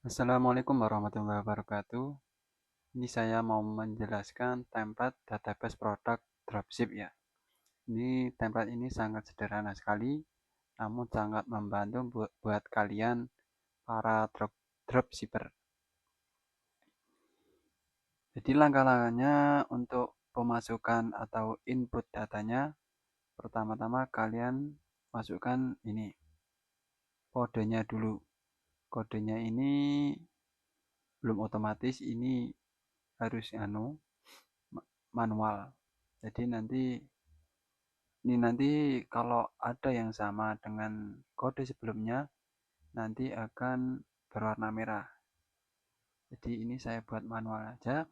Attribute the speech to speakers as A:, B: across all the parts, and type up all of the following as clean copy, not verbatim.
A: Assalamualaikum warahmatullahi wabarakatuh. Ini saya mau menjelaskan template database produk dropship ya. Ini template ini sangat sederhana sekali, namun sangat membantu buat kalian para dropshipper. Jadi langkah-langkahnya untuk pemasukan atau input datanya, pertama-tama kalian masukkan ini kodenya dulu. Kodenya ini belum otomatis, ini harus manual. Jadi nanti kalau ada yang sama dengan kode sebelumnya, nanti akan berwarna merah. Jadi ini saya buat manual aja.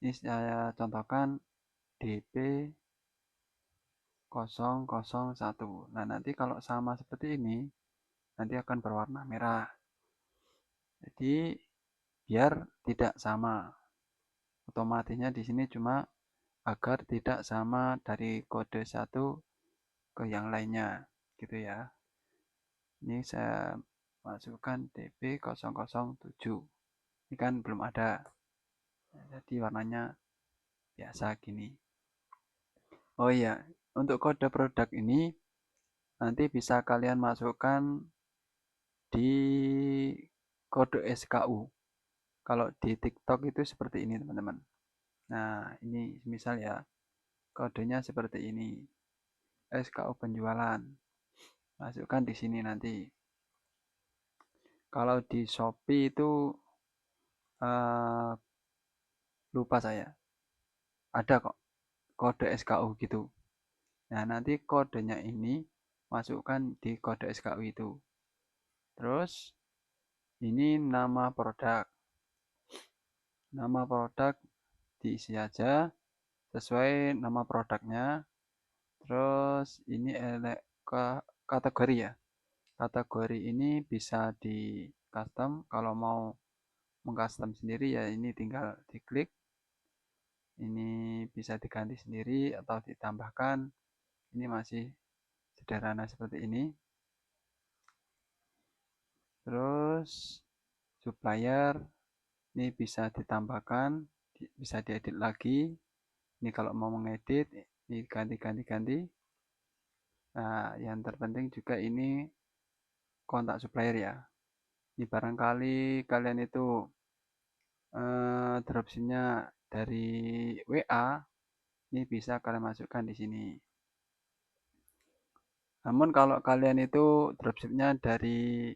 A: Ini saya contohkan DP001. Nah, nanti kalau sama seperti ini, nanti akan berwarna merah. Jadi biar tidak sama. Otomatisnya di sini cuma agar tidak sama dari kode satu ke yang lainnya, gitu ya. Ini saya masukkan DP007. Ini kan belum ada, jadi warnanya biasa gini. Oh iya, untuk kode produk ini nanti bisa kalian masukkan di kode SKU. Kalau di TikTok itu seperti ini teman-teman. Nah, ini misal ya, kodenya seperti ini. SKU penjualan. Masukkan di sini nanti. Kalau di Shopee itu lupa saya. Ada kok kode SKU gitu. Nah, nanti kodenya ini masukkan di kode SKU itu. Terus ini nama produk. Nama produk diisi aja sesuai nama produknya. Terus ini kategori ya. Kategori ini bisa di custom. Kalau mau mengcustom sendiri ya ini tinggal diklik. Ini bisa diganti sendiri atau ditambahkan. Ini masih sederhana seperti ini. Terus supplier ini bisa ditambahkan, bisa diedit lagi. Ini kalau mau mengedit, ini ganti. Nah, yang terpenting juga ini kontak supplier ya. Ini barangkali kalian itu dropshipnya dari WA, ini bisa kalian masukkan di sini. Namun kalau kalian itu dropshipnya dari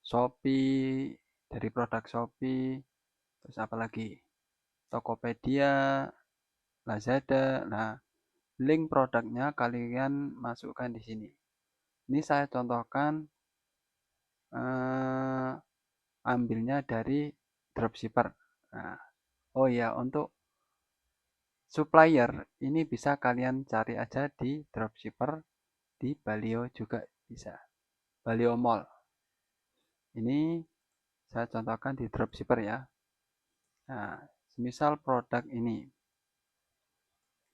A: Shopee, dari produk Shopee, terus apa lagi? Tokopedia, Lazada. Nah, link produknya kalian masukkan di sini. Ini saya contohkan ambilnya dari dropshipper. Nah, oh ya, untuk supplier ini bisa kalian cari aja di dropshipper, di Balio juga bisa. Balio Mall. Ini saya contohkan di dropshipper ya. Nah, misal produk ini.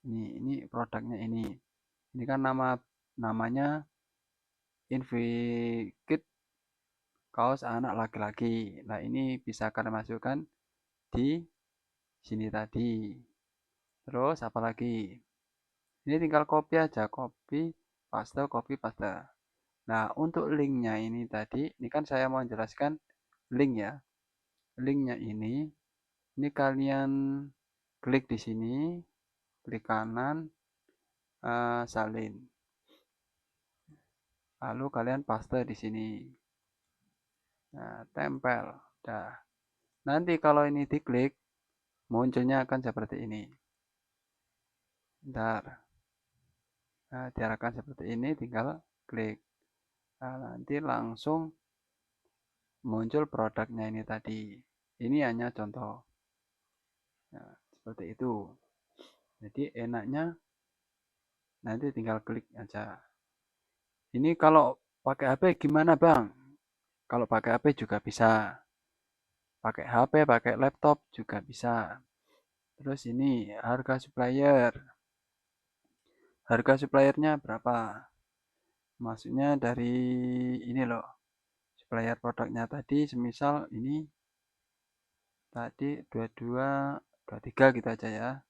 A: Ini produknya ini. Ini kan namanya Invikit kaos anak laki-laki. Nah, ini bisa kalian masukkan di sini tadi. Terus apalagi? Ini tinggal copy aja, copy, paste. Nah, untuk linknya ini tadi, ini kan saya mau jelaskan link ya. Linknya ini kalian klik di sini, klik kanan, salin. Lalu kalian paste di sini. Nah, tempel. Dah. Nanti kalau ini diklik, munculnya akan seperti ini. Bentar. Nah, diarahkan seperti ini, tinggal klik. Nah, nanti langsung muncul produknya ini tadi. Ini hanya contoh. Nah, seperti itu. Jadi enaknya nanti tinggal klik aja. Ini kalau pakai HP gimana bang? Kalau pakai HP juga bisa. Pakai HP, pakai laptop juga bisa. Terus ini harga supplier. Harga suppliernya berapa? Maksudnya dari ini loh. supplier produknya tadi semisal ini tadi 22 23 gitu aja ya.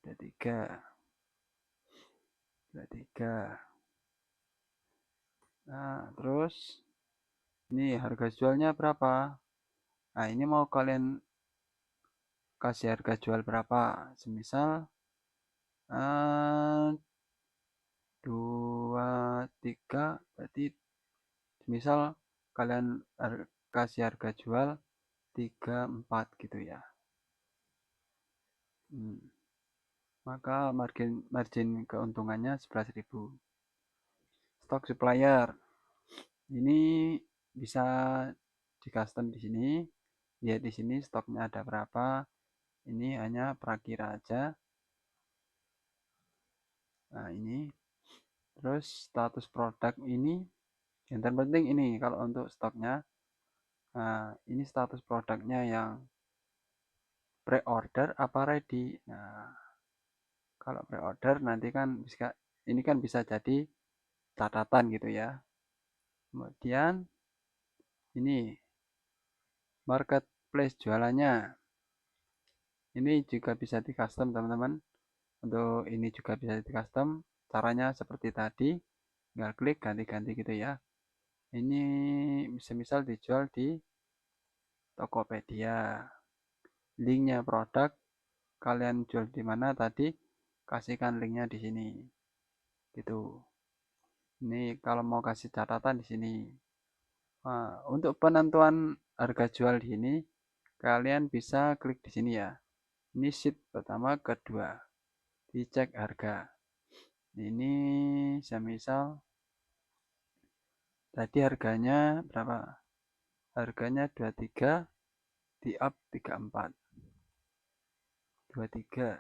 A: 23 23. Nah, terus ini harga jualnya berapa? Nah, ini mau kalian kasih harga jual berapa? Semisal 23 berarti misal kalian kasih harga jual 34 gitu ya. Maka margin keuntungannya 11.000. Stok supplier. Ini bisa di custom di sini. Lihat di sini stoknya ada berapa. Ini hanya prakira aja. Nah, ini. Terus status produk ini yang terpenting ini kalau untuk stoknya. Nah, ini status produknya yang pre-order apa ready. Nah, kalau pre-order nanti kan bisa ini kan bisa jadi catatan gitu ya. Kemudian ini marketplace jualannya. Ini juga bisa di custom teman-teman. Untuk ini juga bisa di custom. Caranya seperti tadi. Tinggal klik ganti-ganti gitu ya. Ini misal dijual di Tokopedia. Linknya produk kalian jual di mana tadi, kasihkan linknya di sini. Gitu. Ini kalau mau kasih catatan di sini. Nah, untuk penentuan harga jual di sini, kalian bisa klik di sini ya. Ini sheet pertama, kedua. Dicek harga. Ini semisal tadi harganya berapa? Harganya 23, di up 34. 23.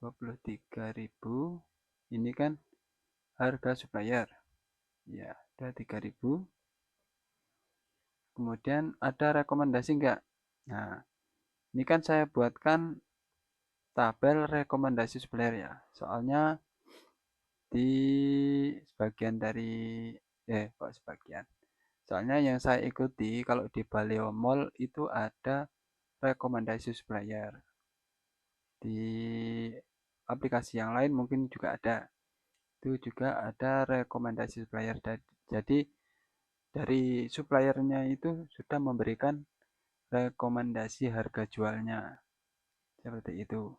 A: 23.000. Ini kan harga supplier. Ya, 23.000. Kemudian ada rekomendasi enggak? Nah, ini kan saya buatkan tabel rekomendasi supplier ya. Soalnya di sebagian dari kok sebagian. Soalnya yang saya ikuti kalau di Baleo Mall itu ada rekomendasi supplier. Di aplikasi yang lain mungkin juga ada. Itu juga ada rekomendasi supplier. Jadi dari suppliernya itu sudah memberikan rekomendasi harga jualnya. Seperti itu.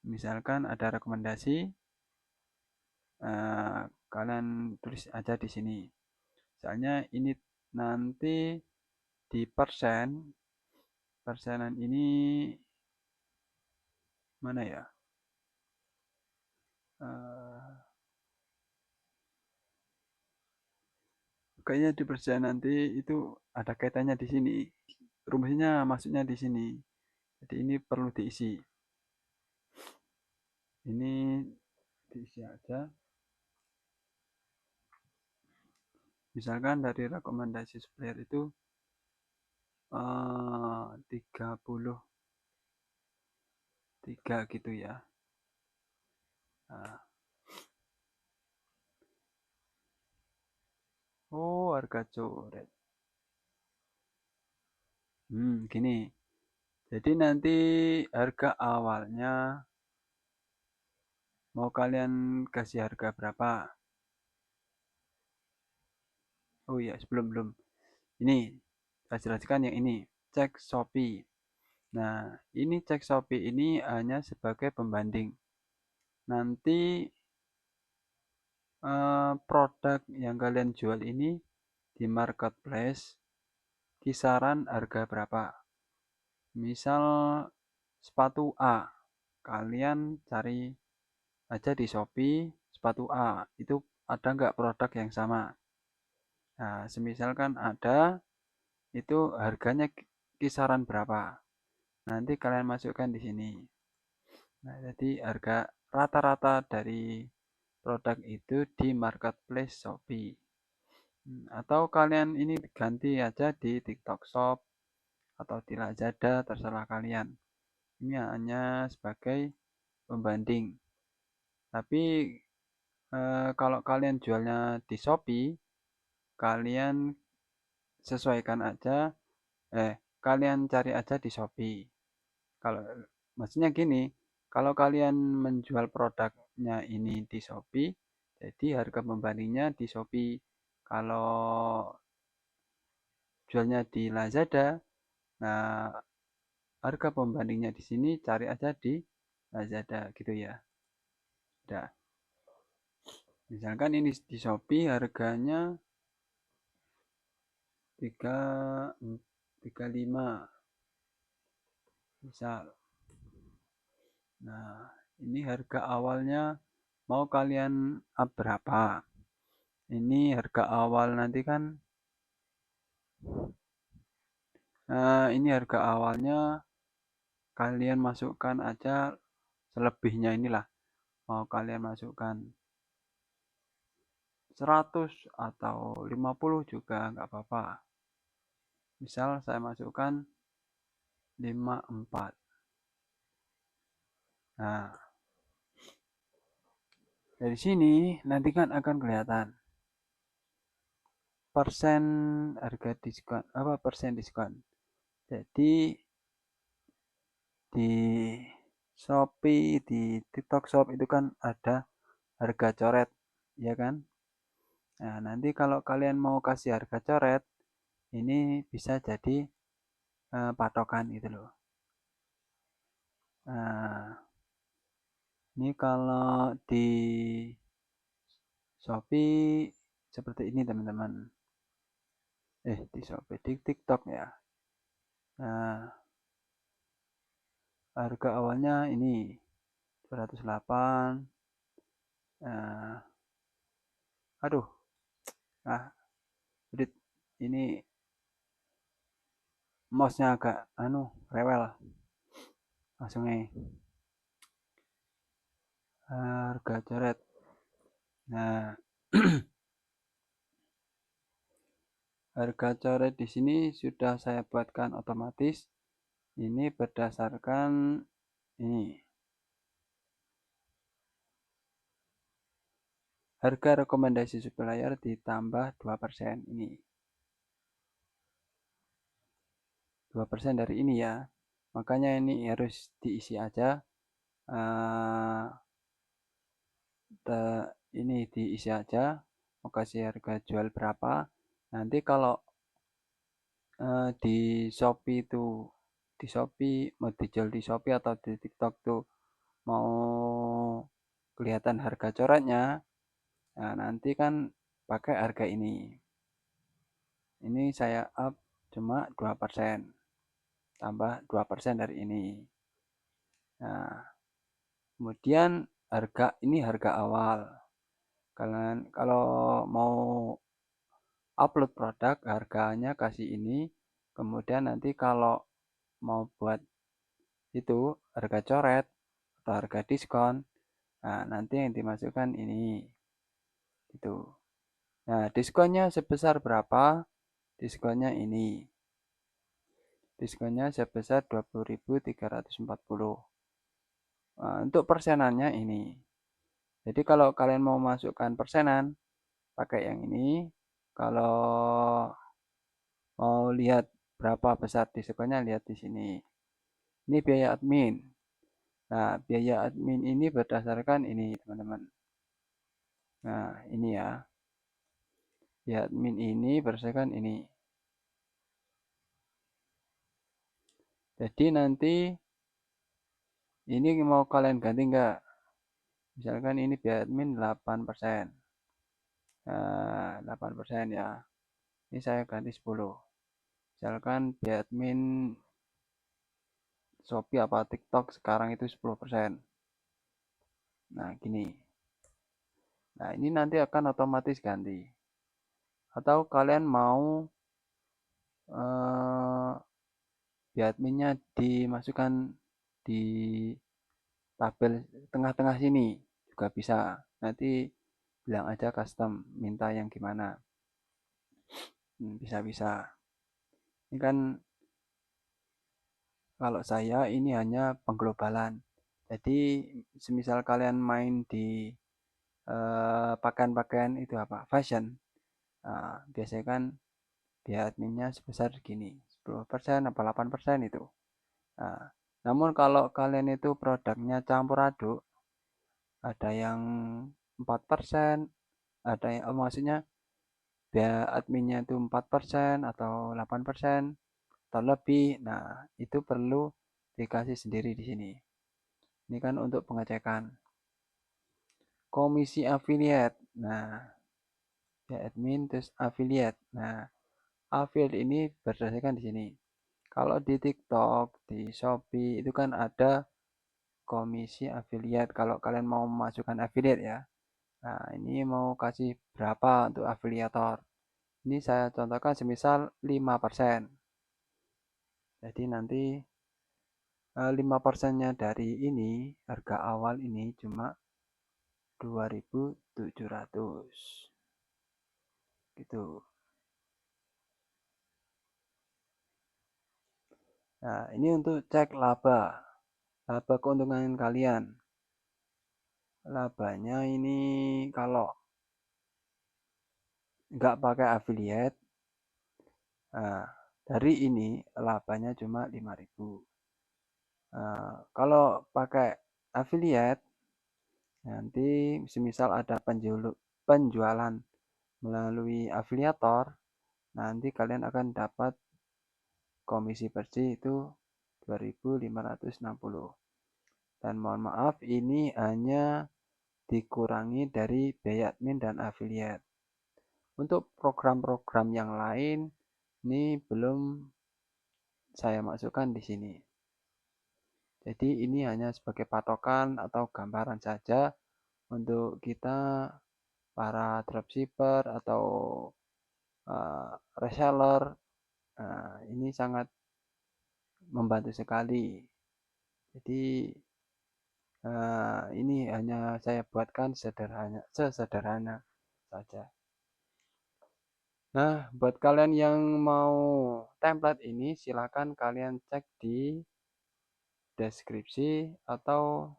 A: Misalkan ada rekomendasi, kalian tulis aja di sini. Soalnya ini nanti di persenan ini mana ya? Kayaknya di persen nanti itu ada kaitannya di sini. Rumusnya maksudnya di sini. Jadi ini perlu diisi. Ini diisi aja. Misalkan dari rekomendasi supplier itu 33 gitu ya. Nah. Oh, harga coret. Gini. Jadi nanti harga awalnya mau kalian kasih harga berapa? Oh iya, sebelum ini saya jelaskan yang ini. Cek Shopee. Nah, ini cek Shopee ini hanya sebagai pembanding. Nanti produk yang kalian jual ini di marketplace kisaran harga berapa? Misal sepatu A, kalian cari aja di Shopee sepatu A, itu ada nggak produk yang sama? Nah, semisalkan ada, itu harganya kisaran berapa? Nanti kalian masukkan di sini. Nah, jadi harga rata-rata dari produk itu di marketplace Shopee. Atau kalian ini ganti aja di TikTok Shop atau di Lazada, terserah kalian. Ini hanya sebagai pembanding. Tapi kalau kalian jualnya di Shopee, kalian sesuaikan aja, kalian cari aja di Shopee. Kalau maksudnya gini, kalau kalian menjual produknya ini di Shopee, jadi harga pembandingnya di Shopee. Kalau jualnya di Lazada, nah harga pembandingnya di sini cari aja di Lazada gitu ya. Udah. Misalkan ini di Shopee harganya 35 misal. Nah, ini harga awalnya mau kalian up berapa? Ini harga awal nanti kan ini harga awalnya kalian masukkan aja selebihnya inilah. Mau kalian masukkan 100 atau 50 juga nggak apa-apa. Misal saya masukkan 54. Nah, dari sini nanti kan akan kelihatan persen harga diskon, persen diskon. Jadi di Shopee, di TikTok Shop itu kan ada harga coret, ya kan? Nah, nanti kalau kalian mau kasih harga coret, ini bisa jadi patokan gitu loh. Nah, ini kalau di Shopee seperti ini teman-teman. Di Shopee, di TikTok ya. Nah, harga awalnya ini 208. Nah, aduh, nah, edit ini mouse-nya agak rewel. Langsung harga coret. Nah, harga coret di sini sudah saya buatkan otomatis. Ini berdasarkan ini. Harga rekomendasi supplier ditambah 2% ini. 2% dari ini ya. Makanya ini harus diisi aja. Ini diisi aja. Mau kasih harga jual berapa. Nanti kalau di Shopee itu di Shopee mau dijual di Shopee atau di TikTok tuh mau kelihatan harga coretnya, nah nanti kan pakai harga ini. Ini saya up cuma 2%, tambah 2% dari ini. Nah, kemudian ini harga awal. Kalian kalau mau upload produk harganya kasih ini, kemudian nanti kalau mau buat itu harga coret atau harga diskon, nah nanti yang dimasukkan ini itu. Nah, diskonnya sebesar berapa? Diskonnya ini. Diskonnya sebesar 20.340. Nah, untuk persenannya ini. Jadi kalau kalian mau masukkan persenan, pakai yang ini. Kalau mau lihat berapa besar diskonnya, lihat di sini. Ini biaya admin. Nah, biaya admin ini berdasarkan ini, teman-teman. Nah, ini ya. Biaya admin ini berdasarkan ini. Jadi nanti ini mau kalian ganti enggak? Misalkan ini biaya admin 8%. Nah, 8% ya. Ini saya ganti 10. Misalkan biaya admin Shopee apa TikTok sekarang itu 10%. Nah, gini. Nah, ini nanti akan otomatis ganti. Atau kalian mau biaya adminnya dimasukkan di tabel tengah-tengah sini juga bisa. Nanti bilang aja custom minta yang gimana. Bisa-bisa. Ini kan kalau saya ini hanya pengglobalan. Jadi semisal kalian main di pakaian-pakaian itu apa? Fashion. Biasanya kan biaya adminnya sebesar segini, 10% apa 8% itu. Nah, namun kalau kalian itu produknya campur aduk, ada yang 4%, ada yang maksudnya biaya adminnya itu 4% atau 8% atau lebih. Nah, itu perlu dikasih sendiri di sini. Ini kan untuk pengecekan. Komisi affiliate. Nah, biaya admin terus affiliate. Nah, affiliate ini berdasarkan di sini. Kalau di TikTok, di Shopee itu kan ada komisi affiliate kalau kalian mau memasukkan affiliate ya. Nah, ini mau kasih berapa untuk afiliator. Ini saya contohkan semisal 5%. Jadi nanti 5%-nya dari ini, harga awal ini cuma 2.700. Gitu. Nah, ini untuk cek laba. Laba keuntungan kalian. Labanya ini kalau nggak pakai affiliate, nah, dari ini labanya cuma 5.000. Nah, kalau pakai affiliate, nanti semisal ada penjualan melalui afiliator, nanti kalian akan dapat komisi bersih itu 2.560. Dan mohon maaf, ini hanya dikurangi dari biaya admin dan affiliate. Untuk program-program yang lain, ini belum saya masukkan di sini. Jadi ini hanya sebagai patokan atau gambaran saja untuk kita para dropshipper atau reseller. Ini sangat membantu sekali. Jadi ini hanya saya buatkan sesederhana saja. Nah, buat kalian yang mau template ini, silakan kalian cek di deskripsi atau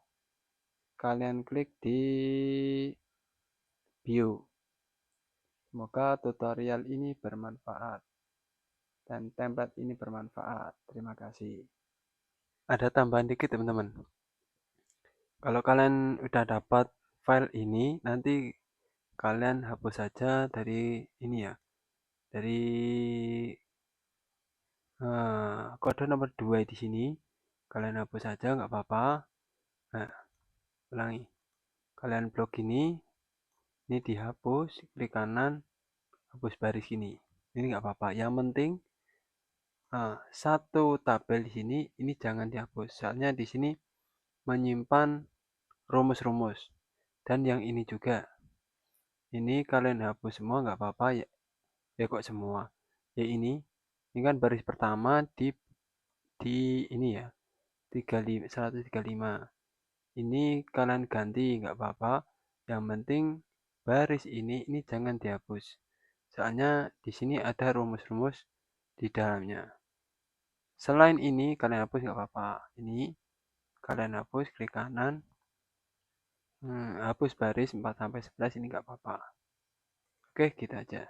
A: kalian klik di bio. Semoga tutorial ini bermanfaat dan template ini bermanfaat. Terima kasih. Ada tambahan dikit teman-teman. Kalau kalian udah dapat file ini, nanti kalian hapus saja dari ini ya. Dari kode nomor 2 di sini. Kalian hapus saja nggak apa-apa. Nah, ulangi. Kalian blok ini dihapus, klik kanan, hapus baris ini. Ini nggak apa-apa. Yang penting satu tabel di sini ini jangan dihapus. Soalnya di sini menyimpan rumus-rumus. Dan yang ini juga. Ini kalian hapus semua nggak apa-apa ya. Ya kok semua. Ya ini kan baris pertama di ini ya. 135. Ini kalian ganti nggak apa-apa. Yang penting baris ini jangan dihapus. Soalnya di sini ada rumus-rumus di dalamnya. Selain ini kalian hapus nggak apa-apa. Ini kalian hapus, klik kanan. Hapus baris 4 sampai 11 ini nggak apa-apa. Oke, gitu aja.